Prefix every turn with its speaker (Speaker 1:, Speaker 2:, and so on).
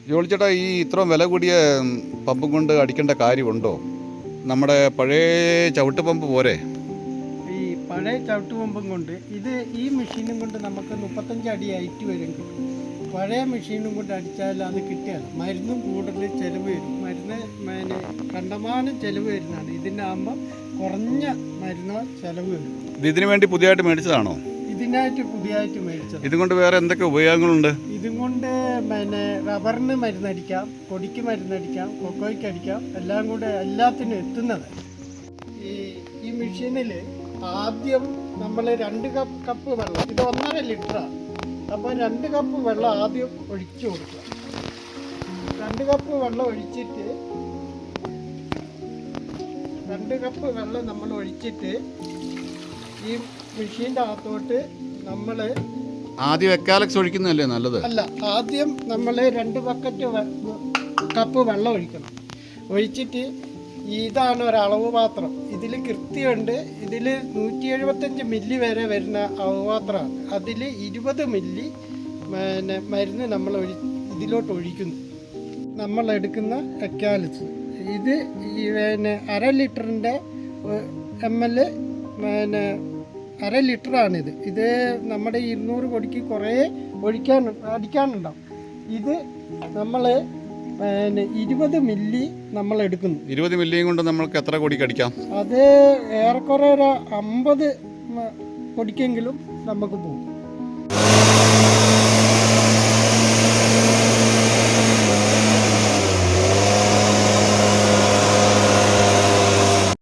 Speaker 1: ജോളിച്ചേട്ടാ, ഈ ഇത്രയും വില കൂടിയ പമ്പും കൊണ്ട് അടിക്കേണ്ട കാര്യമുണ്ടോ? നമ്മുടെ പഴയ ചവിട്ട് പമ്പ് പോരെ?
Speaker 2: ഈ പഴയ ചവിട്ട് പമ്പും കൊണ്ട് ഈ മെഷീനും കൊണ്ട് നമുക്ക് 35 അടി ഹൈറ്റ് വരും കിട്ടും. പഴയ മെഷീനും കൊണ്ട് അടിച്ചാൽ അത് കിട്ടിയാൽ മരുന്നും കൂടുതൽ ചിലവ് വരും. മരുന്ന് കണ്ടമാനം ചിലവ് വരുന്നതാണ്. ഇതിനാകുമ്പോൾ കുറഞ്ഞ മരുന്നോ ചിലവ് വരും.
Speaker 1: ഇതിനു വേണ്ടി പുതിയതായിട്ട് മേടിച്ചതാണോ?
Speaker 2: ഇതിനായിട്ട് പുതിയതായിട്ട് മേടിച്ചത്.
Speaker 1: ഇതും കൊണ്ട് വേറെ എന്തൊക്കെ ഉപയോഗങ്ങളുണ്ട്?
Speaker 2: ഇതും കൊണ്ട് റബ്ബറിന് മരുന്നടിക്കാം, കൊടിക്ക് മരുന്നടിക്കാം, കൊക്കോയ്ക്ക് അടിക്കാം, എല്ലാം കൂടെ എല്ലാത്തിനും എത്തുന്നത്. ഈ മെഷീനിൽ ആദ്യം നമ്മൾ 2 കപ്പ് വെള്ളം, ഇത് 1.5 ലിറ്ററാണ്. അപ്പോൾ 2 കപ്പ് വെള്ളം ആദ്യം ഒഴിച്ചു കൊടുക്കുക. 2 കപ്പ് വെള്ളം ഒഴിച്ചിട്ട് 2 കപ്പ് വെള്ളം നമ്മൾ ഒഴിച്ചിട്ട് ഈ മെഷീൻ്റെ അകത്തോട്ട് നമ്മൾ
Speaker 1: ആദ്യം എക്കാലക്സ് ഒഴിക്കുന്നതല്ലേ നല്ലത്?
Speaker 2: അല്ല, ആദ്യം നമ്മൾ 2 കപ്പ് വെള്ളം ഒഴിക്കണം. ഒഴിച്ചിട്ട് ഇതാണ് ഒരളവ് പാത്രം. ഇതിൽ കൃത്യമുണ്ട്. ഇതിൽ 175 മില്ലി വരെ വരുന്ന അളവ് പാത്രമാണ്. അതിൽ 20 മില്ലി മരുന്ന് നമ്മൾ ഇതിലോട്ട് ഒഴിക്കുന്നു. നമ്മളെടുക്കുന്ന എക്കാലിസ് ഇത് അര ലിറ്ററിൻ്റെ ml അര ലിറ്ററാണിത്. ഇത് നമ്മുടെ 200 കൊടിക്ക് കുറേ അടിക്കാനുണ്ടാവും. ഇത് നമ്മൾ 20 മില്ലി നമ്മൾ എടുക്കുന്നു.
Speaker 1: 20 മില്ലിയും കൊണ്ട് നമ്മൾക്ക് എത്ര കൊടിക്ക് അടിക്കാം?
Speaker 2: അത് ഏറെക്കുറെ ഒരു 50 കൊടിക്കെങ്കിലും നമുക്ക് പോകും.